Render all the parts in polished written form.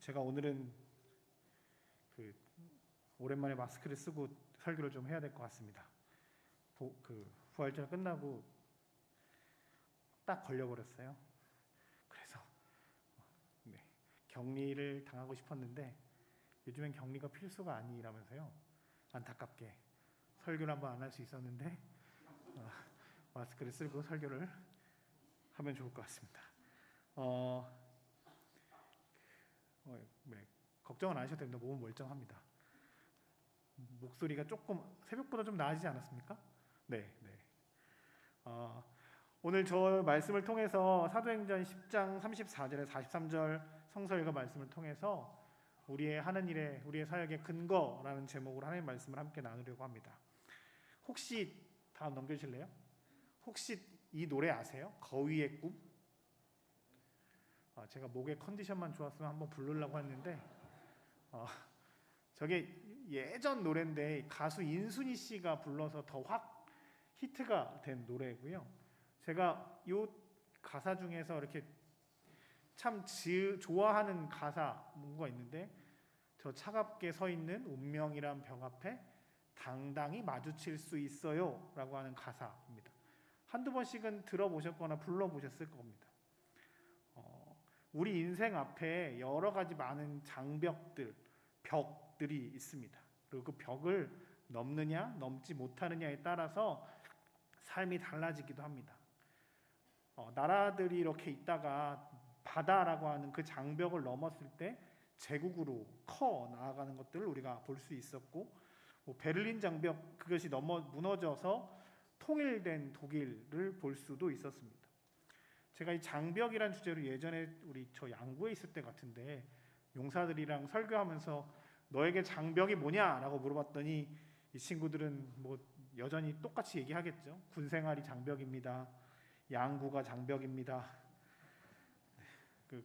제가 오늘은 오랜만에 마스크를 쓰고 설교를 좀 해야 될 것 같습니다. 부활절 끝나고 딱 걸려버렸어요. 그래서 격리를 당하고 싶었는데 요즘엔 격리가 필수가 아니라면서요. 안타깝게 설교를 한번 안 할 수 있었는데 마스크를 쓰고 설교를 하면 좋을 것 같습니다. 걱정은 안 하셔도 됩니다. 몸은 멀쩡합니다. 목소리가 조금 새벽보다 좀 나아지지 않았습니까? 네. 오늘 저 말씀을 통해서 사도행전 10장 34절에 43절 성서 읽어 말씀을 통해서 우리의 하는 일에 우리의 사역의 근거라는 제목으로 하나님의 말씀을 함께 나누려고 합니다. 혹시 다음 넘겨주실래요? 혹시 이 노래 아세요? 거위의 꿈? 제가 목의 컨디션만 좋았으면 한번 부르려고 했는데 저게 예전 노래인데 가수 인순이 씨가 불러서 더 확 히트가 된 노래고요. 제가 이 가사 중에서 이렇게 참 좋아하는 가사 뭔가 있는데, 저 차갑게 서 있는 운명이란 벽 앞에 당당히 마주칠 수 있어요 라고 하는 가사입니다. 한두 번씩은 들어보셨거나 불러보셨을 겁니다. 우리 인생 앞에 여러 가지 많은 장벽들, 벽들이 있습니다. 그리고 그 벽을 넘느냐 넘지 못하느냐에 따라서 삶이 달라지기도 합니다. 나라들이 이렇게 있다가 바다라고 하는 그 장벽을 넘었을 때 제국으로 커 나아가는 것들을 우리가 볼 수 있었고, 베를린 장벽 그것이 무너져서 통일된 독일을 볼 수도 있었습니다. 제가 이 장벽이란 주제로 예전에 저 양구에 있을 때 같은데 용사들이랑 설교하면서 너에게 장벽이 뭐냐라고 물어봤더니 이 친구들은 여전히 똑같이 얘기하겠죠. 군생활이 장벽입니다. 양구가 장벽입니다.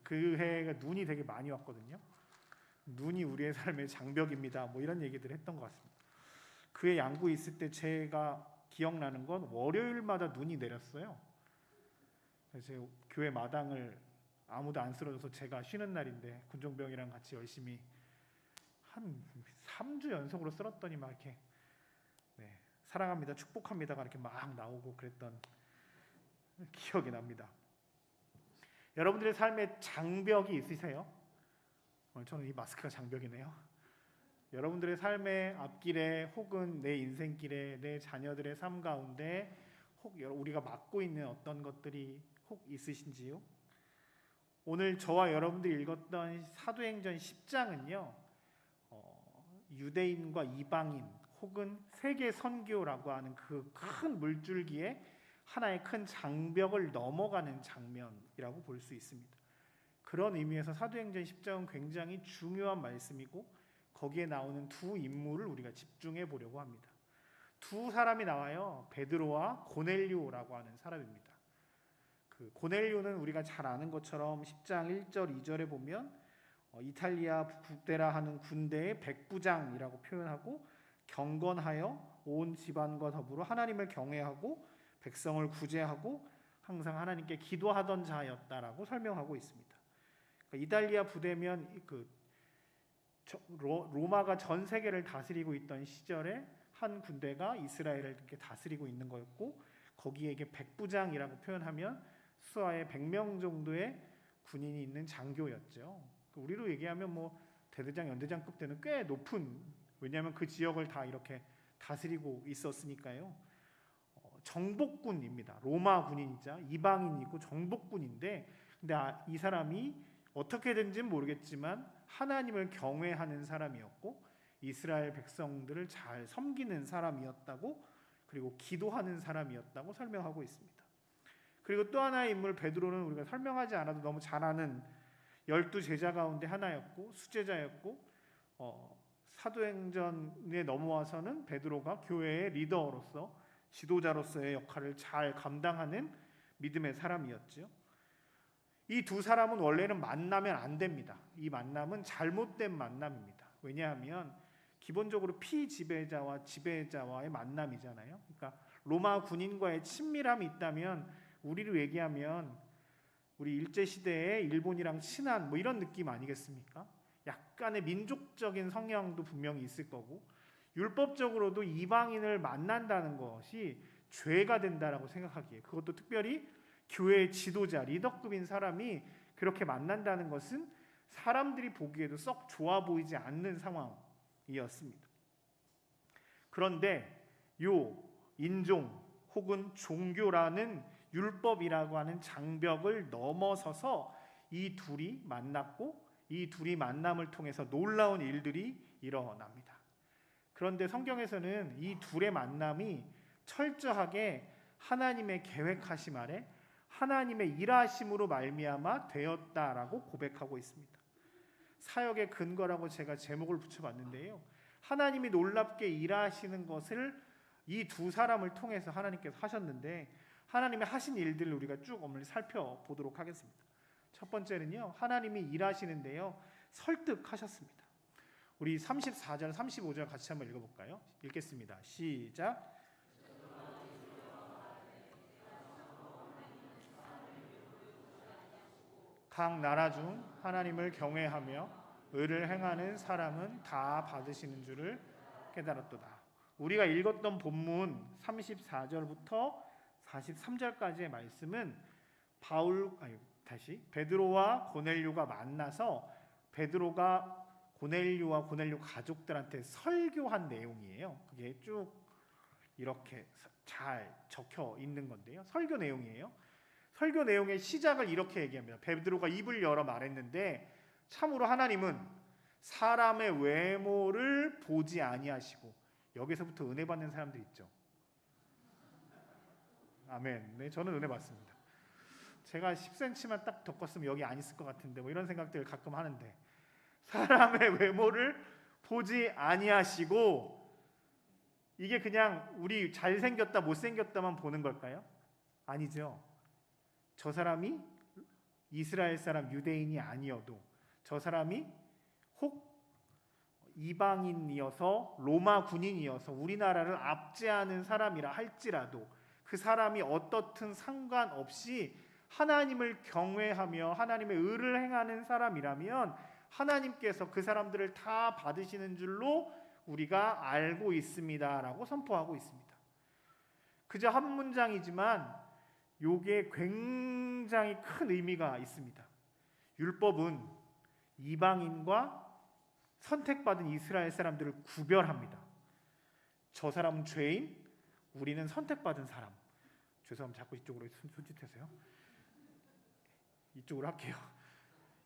그 해가 눈이 되게 많이 왔거든요. 눈이 우리의 삶의 장벽입니다. 이런 얘기들을 했던 것 같습니다. 그해 양구에 있을 때 제가 기억나는 건 월요일마다 눈이 내렸어요. 그래서 교회 마당을 아무도 안 쓸어줘서 제가 쉬는 날인데 군종병이랑 같이 열심히 한 3주 연속으로 쓸었더니 막 이렇게 사랑합니다, 축복합니다가 이렇게 막 나오고 그랬던 기억이 납니다. 여러분들의 삶에 장벽이 있으세요? 저는 이 마스크가 장벽이네요. 여러분들의 삶의 앞길에 혹은 내 인생길에 내 자녀들의 삶 가운데 혹 우리가 맡고 있는 어떤 것들이 혹 있으신지요? 오늘 저와 여러분들이 읽었던 사도행전 10장은요 유대인과 이방인 혹은 세계 선교라고 하는 그 큰 물줄기에 하나의 큰 장벽을 넘어가는 장면이라고 볼 수 있습니다. 그런 의미에서 사도행전 10장은 굉장히 중요한 말씀이고, 거기에 나오는 두 인물을 우리가 집중해 보려고 합니다. 두 사람이 나와요. 베드로와 고넬료라고 하는 사람입니다. 그 고넬료는 우리가 잘 아는 것처럼 10장 1절 2절에 보면 이탈리아 국대라 하는 군대의 백부장이라고 표현하고, 경건하여 온 집안과 더불어 하나님을 경외하고 백성을 구제하고 항상 하나님께 기도하던 자였다라고 설명하고 있습니다. 그러니까 이탈리아 부대면 로마가 전 세계를 다스리고 있던 시절에 한 군대가 이스라엘을 이렇게 다스리고 있는 거였고, 거기에 이게 백부장이라고 표현하면 수하에 100명 정도의 군인이 있는 장교였죠. 우리로 얘기하면 대대장, 연대장급 되는 꽤 높은, 왜냐하면 그 지역을 다 이렇게 다스리고 있었으니까요. 정복군입니다. 로마 군인이자 이방인이고 정복군인데, 근데 이 사람이 어떻게든지는 모르겠지만 하나님을 경외하는 사람이었고 이스라엘 백성들을 잘 섬기는 사람이었다고, 그리고 기도하는 사람이었다고 설명하고 있습니다. 그리고 또 하나의 인물 베드로는 우리가 설명하지 않아도 너무 잘 아는 12제자 가운데 하나였고 수제자였고, 사도행전에 넘어와서는 베드로가 교회의 리더로서 지도자로서의 역할을 잘 감당하는 믿음의 사람이었죠. 이 두 사람은 원래는 만나면 안 됩니다. 이 만남은 잘못된 만남입니다. 왜냐하면 기본적으로 피지배자와 지배자와의 만남이잖아요. 그러니까 로마 군인과의 친밀함이 있다면, 우리로 얘기하면 우리 일제시대에 일본이랑 친한 이런 느낌 아니겠습니까? 약간의 민족적인 성향도 분명히 있을 거고, 율법적으로도 이방인을 만난다는 것이 죄가 된다라고 생각하기에, 그것도 특별히 교회의 지도자, 리더급인 사람이 그렇게 만난다는 것은 사람들이 보기에도 썩 좋아 보이지 않는 상황이었습니다. 그런데 요 인종 혹은 종교라는 율법이라고 하는 장벽을 넘어서서 이 둘이 만났고, 이 둘이 만남을 통해서 놀라운 일들이 일어납니다. 그런데 성경에서는 이 둘의 만남이 철저하게 하나님의 계획하심 아래 하나님의 일하심으로 말미암아 되었다라고 고백하고 있습니다. 사역의 근거라고 제가 제목을 붙여봤는데요, 하나님이 놀랍게 일하시는 것을 이 두 사람을 통해서 하나님께서 하셨는데, 하나님의 하신 일들을 우리가 쭉 오늘 살펴보도록 하겠습니다. 첫 번째는요, 하나님이 일하시는데요, 설득하셨습니다. 우리 34절, 35절 같이 한번 읽어볼까요? 읽겠습니다. 시작. 각 나라 중 하나님을 경외하며 의를 행하는 사람은 다 받으시는 줄을 깨달았도다. 우리가 읽었던 본문 34절부터 43절까지의 말씀은 베드로와 고넬료가 만나서 베드로가 고넬료와 고넬료 가족들한테 설교한 내용이에요. 그게 쭉 이렇게 잘 적혀 있는 건데요, 설교 내용이에요. 설교 내용의 시작을 이렇게 얘기합니다. 베드로가 입을 열어 말했는데 참으로 하나님은 사람의 외모를 보지 아니하시고, 여기서부터 은혜 받는 사람들 있죠. 아멘. 네, 저는 은혜 받습니다. 제가 10cm만 딱 더 컸으면 여기 안 있을 것 같은데 뭐 이런 생각들을 가끔 하는데, 사람의 외모를 보지 아니하시고, 이게 그냥 우리 잘생겼다 못생겼다만 보는 걸까요? 아니죠. 저 사람이 이스라엘 사람 유대인이 아니어도, 저 사람이 혹 이방인이어서 로마 군인이어서 우리나라를 압제하는 사람이라 할지라도 그 사람이 어떻든 상관없이 하나님을 경외하며 하나님의 의를 행하는 사람이라면 하나님께서 그 사람들을 다 받으시는 줄로 우리가 알고 있습니다라고 선포하고 있습니다. 그저 한 문장이지만 요게 굉장히 큰 의미가 있습니다. 율법은 이방인과 선택받은 이스라엘 사람들을 구별합니다. 저 사람은 죄인, 우리는 선택받은 사람. 죄송합니다. 자꾸 이쪽으로 손짓해서요. 이쪽으로 할게요.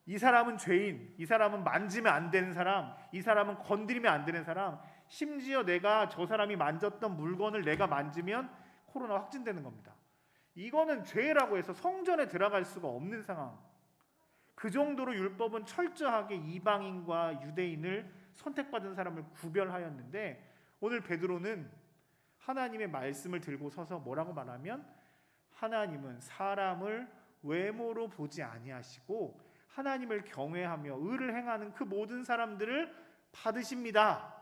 이 사람은 죄인, 이 사람은 만지면 안 되는 사람, 이 사람은 건드리면 안 되는 사람, 심지어 내가 저 사람이 만졌던 물건을 내가 만지면 코로나 확진되는 겁니다. 이거는 죄라고 해서 성전에 들어갈 수가 없는 상황. 그 정도로 율법은 철저하게 이방인과 유대인을 선택받은 사람을 구별하였는데, 오늘 베드로는 하나님의 말씀을 들고 서서 뭐라고 말하면, 하나님은 사람을 외모로 보지 아니하시고 하나님을 경외하며 의를 행하는 그 모든 사람들을 받으십니다.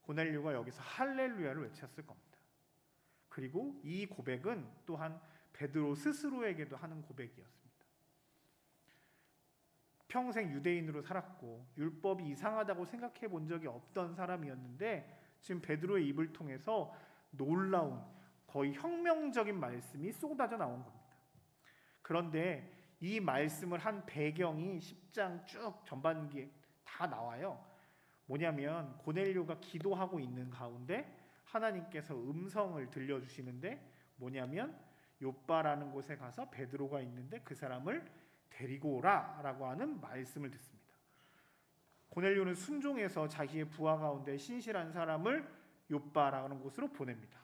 고넬료가 여기서 할렐루야를 외쳤을 겁니다. 그리고 이 고백은 또한 베드로 스스로에게도 하는 고백이었습니다. 평생 유대인으로 살았고 율법이 이상하다고 생각해 본 적이 없던 사람이었는데, 지금 베드로의 입을 통해서 놀라운, 거의 혁명적인 말씀이 쏟아져 나온 겁니다. 그런데 이 말씀을 한 배경이 10장 쭉 전반기에 다 나와요. 뭐냐면 고넬료가 기도하고 있는 가운데 하나님께서 음성을 들려주시는데, 뭐냐면 요빠라는 곳에 가서 베드로가 있는데 그 사람을 데리고 오라라고 하는 말씀을 듣습니다. 고넬료는 순종해서 자기의 부하 가운데 신실한 사람을 요빠라는 곳으로 보냅니다.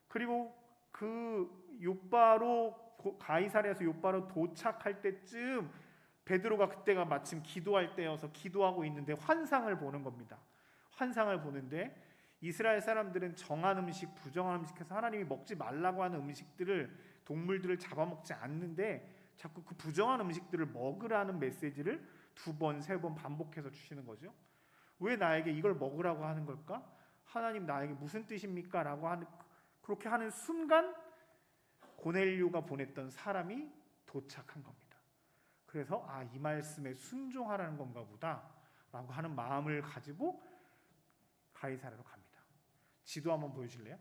그리고 그 요빠로, 가이사랴에서 요빠로 도착할 때쯤 베드로가 그때가 마침 기도할 때여서 기도하고 있는데 환상을 보는 겁니다. 환상을 보는데 이스라엘 사람들은 정한 음식, 부정한 음식해서 하나님이 먹지 말라고 하는 음식들을, 동물들을 잡아먹지 않는데 자꾸 그 부정한 음식들을 먹으라는 메시지를 2번, 3번 반복해서 주시는 거죠. 왜 나에게 이걸 먹으라고 하는 걸까? 하나님 나에게 무슨 뜻입니까? 라고 하는, 그렇게 하는 순간 고넬료가 보냈던 사람이 도착한 겁니다. 그래서 이 말씀에 순종하라는 건가 보다 라고 하는 마음을 가지고 가이사랴로 갑니다. 지도 한번 보여줄래요?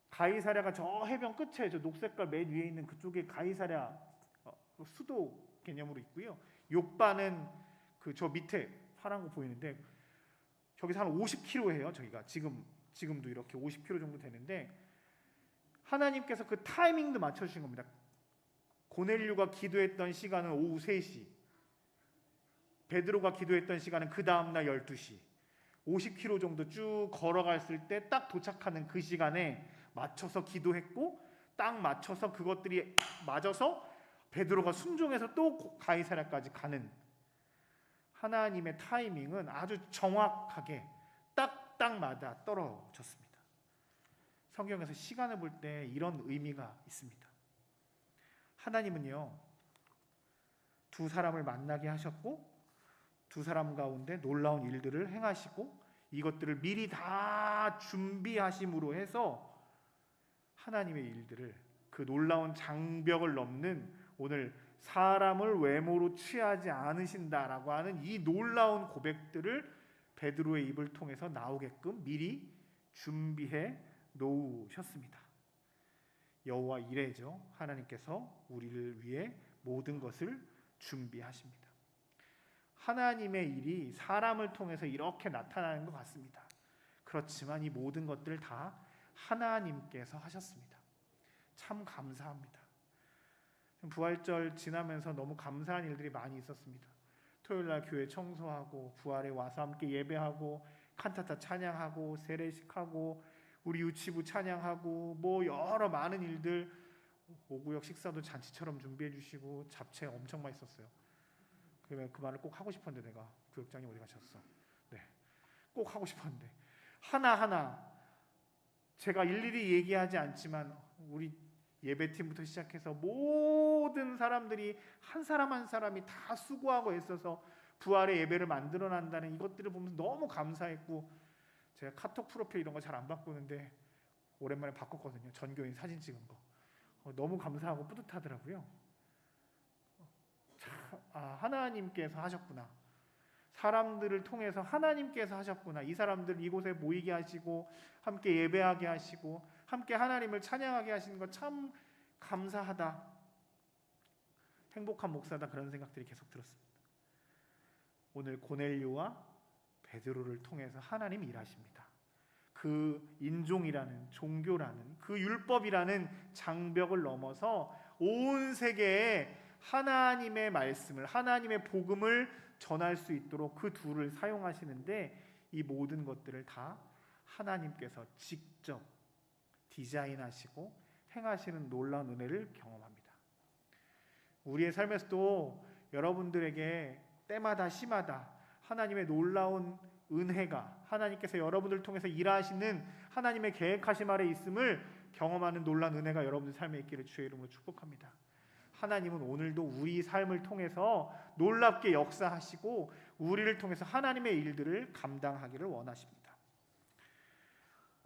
가이사랴가 저 해변 끝에 저 녹색깔 맨 위에 있는 그쪽에 가이사랴 수도 개념으로 있고요. 욥바는 그 저 밑에 파란 거 보이는데 저기서 한 50km예요. 저기가 지금도 이렇게 50km 정도 되는데 하나님께서 그 타이밍도 맞춰주신 겁니다. 고넬료가 기도했던 시간은 오후 3시, 베드로가 기도했던 시간은 그 다음날 12시, 50km 정도 쭉 걸어갔을 때 딱 도착하는 그 시간에 맞춰서 기도했고, 딱 맞춰서 그것들이 맞아서 베드로가 순종해서 또 가이사랴까지 가는 하나님의 타이밍은 아주 정확하게 딱 맞아 떨어졌습니다. 성경에서 시간을 볼 때 이런 의미가 있습니다. 하나님은요, 두 사람을 만나게 하셨고 두 사람 가운데 놀라운 일들을 행하시고 이것들을 미리 다 준비하심으로 해서 하나님의 일들을, 그 놀라운 장벽을 넘는, 오늘 사람을 외모로 취하지 않으신다라고 하는 이 놀라운 고백들을 베드로의 입을 통해서 나오게끔 미리 준비해 놓으셨습니다. 여호와 이레죠. 하나님께서 우리를 위해 모든 것을 준비하십니다. 하나님의 일이 사람을 통해서 이렇게 나타나는 것 같습니다. 그렇지만 이 모든 것들을 다 하나님께서 하셨습니다. 참 감사합니다. 부활절 지나면서 너무 감사한 일들이 많이 있었습니다. 토요일날 교회 청소하고 부활에 와서 함께 예배하고 칸타타 찬양하고 세례식하고 우리 유치부 찬양하고 뭐 여러 많은 일들, 오구역 식사도 잔치처럼 준비해 주시고 잡채 엄청 맛있었어요. 그러면 그 말을 꼭 하고 싶었는데 내가 구역장님 어디 가셨어? 네, 꼭 하고 싶었는데 하나하나 제가 일일이 얘기하지 않지만 우리 예배팀부터 시작해서 모든 사람들이 한 사람 한 사람이 다 수고하고 애써서 부활의 예배를 만들어낸다는 이것들을 보면서 너무 감사했고, 제가 카톡 프로필 이런 거 잘 안 바꾸는데 오랜만에 바꿨거든요. 전교인 사진 찍은 거. 너무 감사하고 뿌듯하더라고요. 하나님께서 하셨구나. 사람들을 통해서 하나님께서 하셨구나. 이 사람들 이곳에 모이게 하시고 함께 예배하게 하시고 함께 하나님을 찬양하게 하시는 것 참 감사하다. 행복한 목사다. 그런 생각들이 계속 들었습니다. 오늘 고넬료와 베드로를 통해서 하나님 일하십니다. 그 인종이라는, 종교라는, 그 율법이라는 장벽을 넘어서 온 세계에 하나님의 말씀을, 하나님의 복음을 전할 수 있도록 그 둘을 사용하시는데, 이 모든 것들을 다 하나님께서 직접 디자인하시고 행하시는 놀라운 은혜를 경험합니다. 우리의 삶에서도 여러분들에게 때마다 시마다 하나님의 놀라운 은혜가, 하나님께서 여러분들을 통해서 일하시는 하나님의 계획하심 아래 있음을 경험하는 놀라운 은혜가 여러분들 삶에 있기를 주의 이름으로 축복합니다. 하나님은 오늘도 우리 삶을 통해서 놀랍게 역사하시고 우리를 통해서 하나님의 일들을 감당하기를 원하십니다.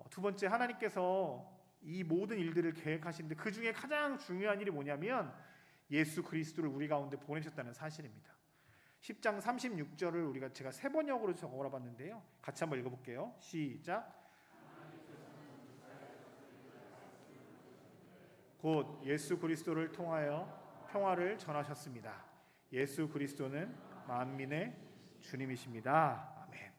두 번째, 하나님께서 이 모든 일들을 계획하시는데 그 중에 가장 중요한 일이 뭐냐면 예수 그리스도를 우리 가운데 보내셨다는 사실입니다. 10장 36절을 제가 세 번역으로 적어라 봤는데요. 같이 한번 읽어볼게요. 시작. 곧 예수 그리스도를 통하여 평화를 전하셨습니다. 예수 그리스도는 만민의 주님이십니다. 아멘.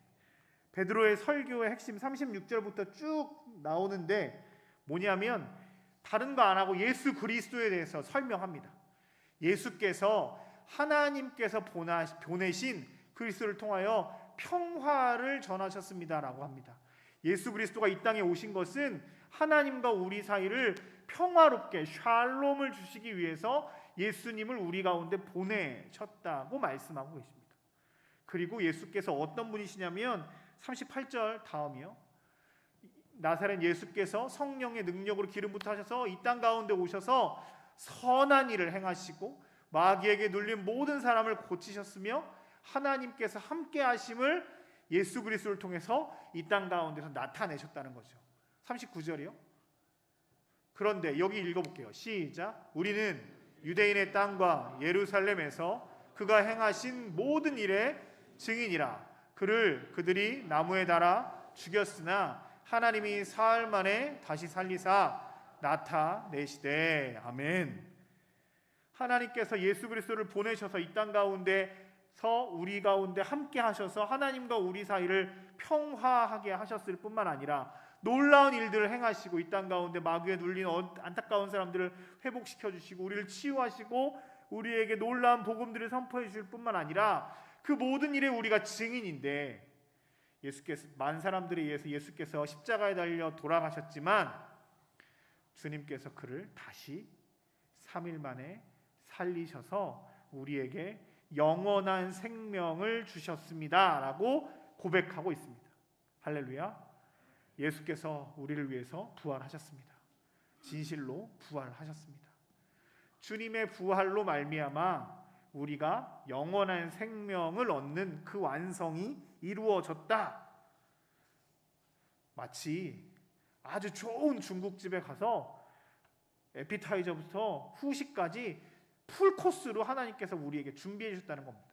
베드로의 설교의 핵심 36절부터 쭉 나오는데 뭐냐면 다른 거 안 하고 예수 그리스도에 대해서 설명합니다. 예수께서 하나님께서 보내신 그리스도를 통하여 평화를 전하셨습니다라고 합니다. 예수 그리스도가 이 땅에 오신 것은 하나님과 우리 사이를 평화롭게 샬롬을 주시기 위해서 예수님을 우리 가운데 보내셨다고 말씀하고 계십니다. 그리고 예수께서 어떤 분이시냐면 38절 다음이요. 나사렛 예수께서 성령의 능력으로 기름 부터 하셔서 이 땅 가운데 오셔서 선한 일을 행하시고 마귀에게 눌린 모든 사람을 고치셨으며 하나님께서 함께 하심을 예수 그리스도를 통해서 이 땅 가운데서 나타내셨다는 거죠. 39절이요. 그런데 여기 읽어볼게요. 시작. 우리는 유대인의 땅과 예루살렘에서 그가 행하신 모든 일의 증인이라. 그를 그들이 나무에 달아 죽였으나 하나님이 사흘 만에 다시 살리사 나타내시되. 아멘. 하나님께서 예수 그리스도를 보내셔서 이 땅 가운데서 우리 가운데 함께 하셔서 하나님과 우리 사이를 평화하게 하셨을 뿐만 아니라 놀라운 일들을 행하시고 이 땅 가운데 마귀에 눌린 안타까운 사람들을 회복시켜 주시고 우리를 치유하시고 우리에게 놀라운 복음들을 선포해 주실 뿐만 아니라 그 모든 일에 우리가 증인인데, 예수께서 많은 사람들에 의해서 예수께서 십자가에 달려 돌아가셨지만 주님께서 그를 다시 3일 만에 살리셔서 우리에게 영원한 생명을 주셨습니다 라고 고백하고 있습니다. 할렐루야. 예수께서 우리를 위해서 부활하셨습니다. 진실로 부활하셨습니다. 주님의 부활로 말미암아 우리가 영원한 생명을 얻는 그 완성이 이루어졌다. 마치 아주 좋은 중국집에 가서 에피타이저부터 후식까지 풀코스로 하나님께서 우리에게 준비해 주셨다는 겁니다.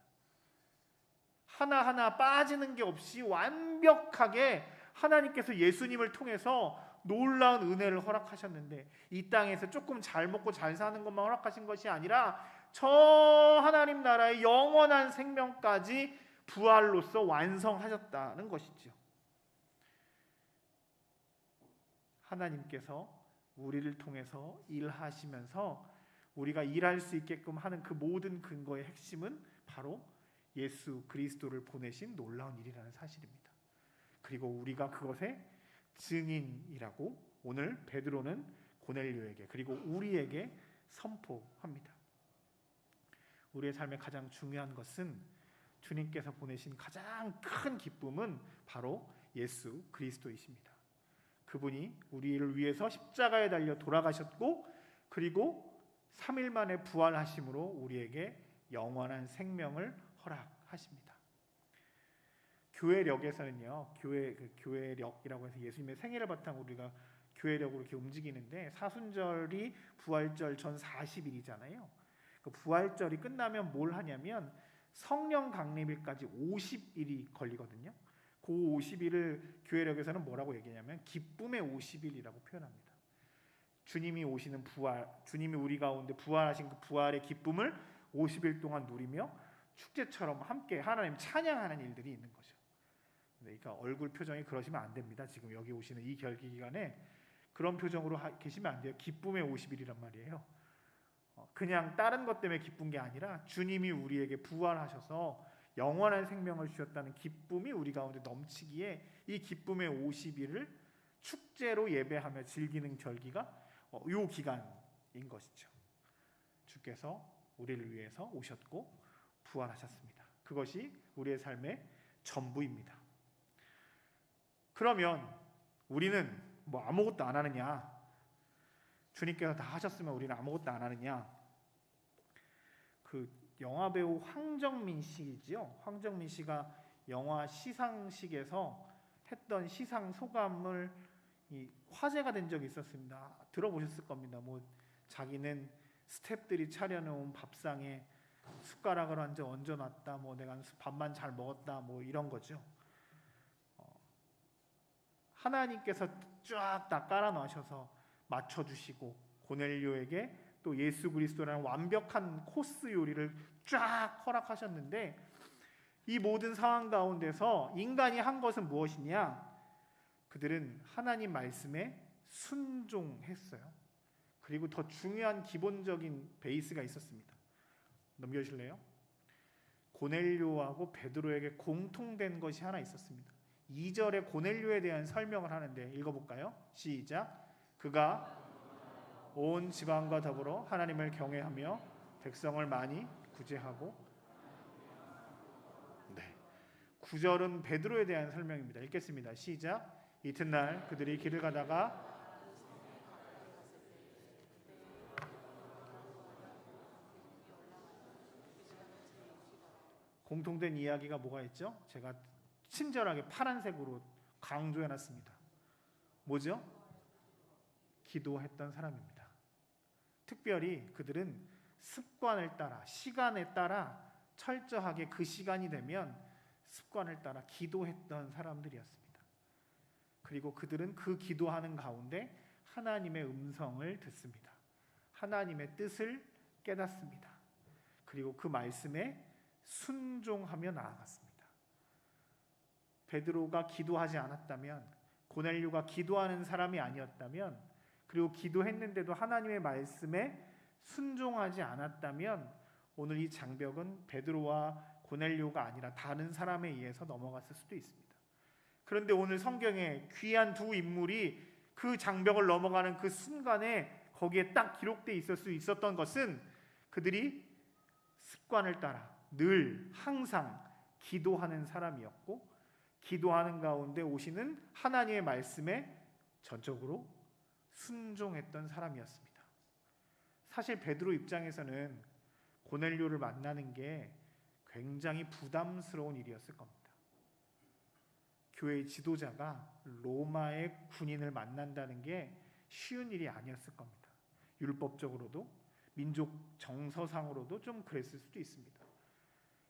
하나하나 빠지는 게 없이 완벽하게 하나님께서 예수님을 통해서 놀라운 은혜를 허락하셨는데, 이 땅에서 조금 잘 먹고 잘 사는 것만 허락하신 것이 아니라 저 하나님 나라의 영원한 생명까지 부활로서 완성하셨다는 것이죠. 하나님께서 우리를 통해서 일하시면서 우리가 일할 수 있게끔 하는 그 모든 근거의 핵심은 바로 예수 그리스도를 보내신 놀라운 일이라는 사실입니다. 그리고 우리가 그것의 증인이라고 오늘 베드로는 고넬료에게 그리고 우리에게 선포합니다. 우리의 삶의 가장 중요한 것은 주님께서 보내신 가장 큰 기쁨은 바로 예수 그리스도이십니다. 그분이 우리를 위해서 십자가에 달려 돌아가셨고 그리고 3일 만에 부활하심으로 우리에게 영원한 생명을 허락하십니다. 교회력에서는요, 교회력이라고 해서 예수님의 생애를 바탕으로 우리가 교회력으로 이렇게 움직이는데, 사순절이 부활절 전 40일이잖아요. 그 부활절이 끝나면 뭘 하냐면 성령 강림일까지 50일이 걸리거든요. 그 50일을 교회력에서는 뭐라고 얘기하냐면 기쁨의 50일이라고 표현합니다. 주님이 오시는 부활, 주님이 우리 가운데 부활하신 그 부활의 기쁨을 50일 동안 누리며 축제처럼 함께 하나님 찬양하는 일들이 있는 거죠. 그러니까 얼굴 표정이 그러시면 안 됩니다. 지금 여기 오시는 이 결기 기간에 그런 표정으로 계시면 안 돼요. 기쁨의 50일이란 말이에요. 그냥 다른 것 때문에 기쁜 게 아니라 주님이 우리에게 부활하셔서 영원한 생명을 주셨다는 기쁨이 우리 가운데 넘치기에 이 기쁨의 50일을 축제로 예배하며 즐기는 절기가 이 기간인 것이죠. 주께서 우리를 위해서 오셨고 부활하셨습니다. 그것이 우리의 삶의 전부입니다. 그러면 우리는 뭐 아무것도 안 하느냐? 주님께서 다 하셨으면 우리는 아무것도 안 하느냐? 그 영화 배우 황정민 씨지요. 황정민 씨가 영화 시상식에서 했던 시상 소감을 화제가 된 적이 있었습니다. 들어보셨을 겁니다. 뭐 자기는 스태프들이 차려놓은 밥상에 숟가락을 완전 얹어놨다. 뭐 내가 밥만 잘 먹었다. 뭐 이런 거죠. 하나님께서 쫙 다 깔아놓으셔서 맞춰주시고 고넬료에게 또 예수 그리스도라는 완벽한 코스 요리를 쫙 허락하셨는데, 이 모든 상황 가운데서 인간이 한 것은 무엇이냐? 그들은 하나님 말씀에 순종했어요. 그리고 더 중요한 기본적인 베이스가 있었습니다. 넘겨주실래요? 고넬료하고 베드로에게 공통된 것이 하나 있었습니다. 2절에 고넬료에 대한 설명을 하는데 읽어볼까요? 시작. 그가 온 지방과 더불어 하나님을 경외하며 백성을 많이 구제하고. 네, 9절은 베드로에 대한 설명입니다. 읽겠습니다. 시작. 이튿날 그들이 길을 가다가 공통된 이야기가 뭐가 있죠? 제가 친절하게 파란색으로 강조해놨습니다. 뭐죠? 기도했던 사람입니다. 특별히 그들은 습관을 따라, 시간에 따라 철저하게 그 시간이 되면 습관을 따라 기도했던 사람들이었습니다. 그리고 그들은 그 기도하는 가운데 하나님의 음성을 듣습니다. 하나님의 뜻을 깨닫습니다. 그리고 그 말씀에 순종하며 나아갔습니다. 베드로가 기도하지 않았다면, 고넬료가 기도하는 사람이 아니었다면, 그리고 기도했는데도 하나님의 말씀에 순종하지 않았다면 오늘 이 장벽은 베드로와 고넬료가 아니라 다른 사람에 의해서 넘어갔을 수도 있습니다. 그런데 오늘 성경에 귀한 두 인물이 그 장벽을 넘어가는 그 순간에 거기에 딱 기록되어 있을 수 있었던 것은 그들이 습관을 따라 늘 항상 기도하는 사람이었고, 기도하는 가운데 오시는 하나님의 말씀에 전적으로 순종했던 사람이었습니다. 사실 베드로 입장에서는 고넬료를 만나는 게 굉장히 부담스러운 일이었을 겁니다. 교회의 지도자가 로마의 군인을 만난다는 게 쉬운 일이 아니었을 겁니다. 율법적으로도 민족 정서상으로도 좀 그랬을 수도 있습니다.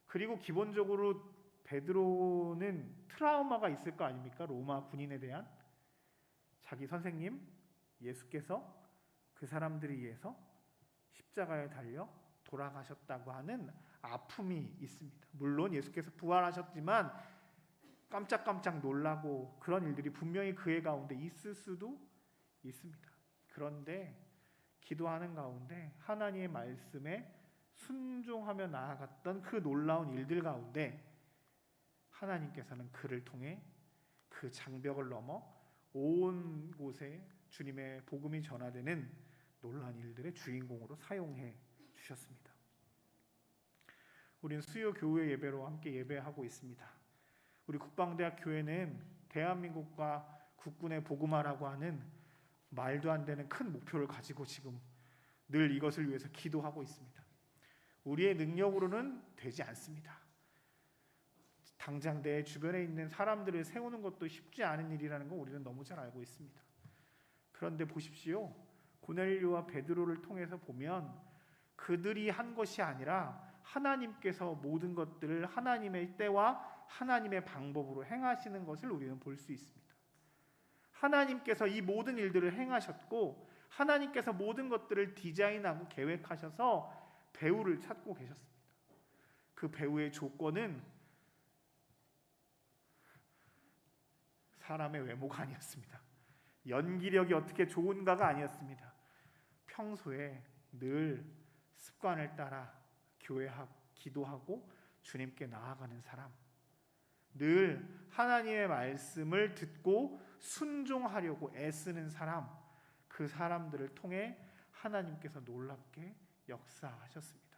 그리고 기본적으로 베드로는 트라우마가 있을 거 아닙니까? 로마 군인에 대한. 자기 선생님 예수께서 그 사람들을 위해서 십자가에 달려 돌아가셨다고 하는 아픔이 있습니다. 물론 예수께서 부활하셨지만 깜짝깜짝 놀라고 그런 일들이 분명히 그의 가운데 있을 수도 있습니다. 그런데 기도하는 가운데 하나님의 말씀에 순종하며 나아갔던 그 놀라운 일들 가운데 하나님께서는 그를 통해 그 장벽을 넘어 온 곳에 주님의 복음이 전하되는 놀라운 일들의 주인공으로 사용해 주셨습니다. 우리는 수요 교회 예배로 함께 예배하고 있습니다. 우리 국방대학 교회는 대한민국과 국군의 복음화라고 하는 말도 안 되는 큰 목표를 가지고 지금 늘 이것을 위해서 기도하고 있습니다. 우리의 능력으로는 되지 않습니다. 당장 내 주변에 있는 사람들을 세우는 것도 쉽지 않은 일이라는 거 우리는 너무 잘 알고 있습니다. 그런데 보십시오. 고넬료와 베드로를 통해서 보면 그들이 한 것이 아니라 하나님께서 모든 것들을 하나님의 때와 하나님의 방법으로 행하시는 것을 우리는 볼 수 있습니다. 하나님께서 이 모든 일들을 행하셨고 하나님께서 모든 것들을 디자인하고 계획하셔서 배우를 찾고 계셨습니다. 그 배우의 조건은 사람의 외모가 아니었습니다. 연기력이 어떻게 좋은가가 아니었습니다. 평소에 늘 습관을 따라 교회하고 기도하고 주님께 나아가는 사람, 늘 하나님의 말씀을 듣고 순종하려고 애쓰는 사람, 그 사람들을 통해 하나님께서 놀랍게 역사하셨습니다.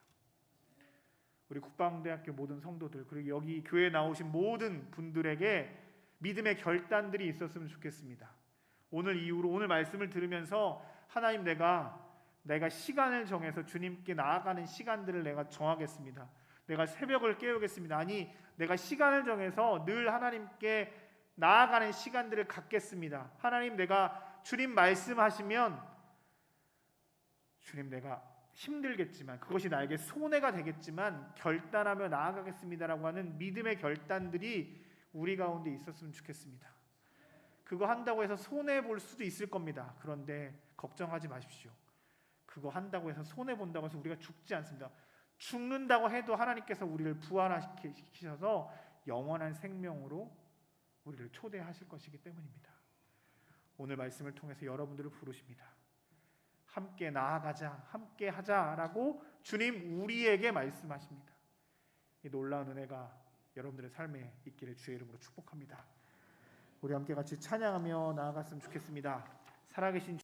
우리 국방대학교 모든 성도들, 그리고 여기 교회에 나오신 모든 분들에게 믿음의 결단들이 있었으면 좋겠습니다. 오늘 이후로 오늘 말씀을 들으면서 하나님, 내가 시간을 정해서 주님께 나아가는 시간들을 내가 정하겠습니다. 내가 새벽을 깨우겠습니다. 아니, 내가 시간을 정해서 늘 하나님께 나아가는 시간들을 갖겠습니다. 하나님, 내가 주님 말씀하시면 주님, 내가 힘들겠지만 그것이 나에게 손해가 되겠지만 결단하며 나아가겠습니다라고 하는 믿음의 결단들이 우리 가운데 있었으면 좋겠습니다. 그거 한다고 해서 손해볼 수도 있을 겁니다. 그런데 걱정하지 마십시오. 그거 한다고 해서 손해본다고 해서 우리가 죽지 않습니다. 죽는다고 해도 하나님께서 우리를 부활시키셔서 영원한 생명으로 우리를 초대하실 것이기 때문입니다. 오늘 말씀을 통해서 여러분들을 부르십니다. 함께 나아가자, 함께 하자라고 주님 우리에게 말씀하십니다. 이 놀라운 은혜가 여러분들의 삶에 있기를 주의 이름으로 축복합니다. 우리 함께 같이 찬양하며 나아갔으면 좋겠습니다. 살아계신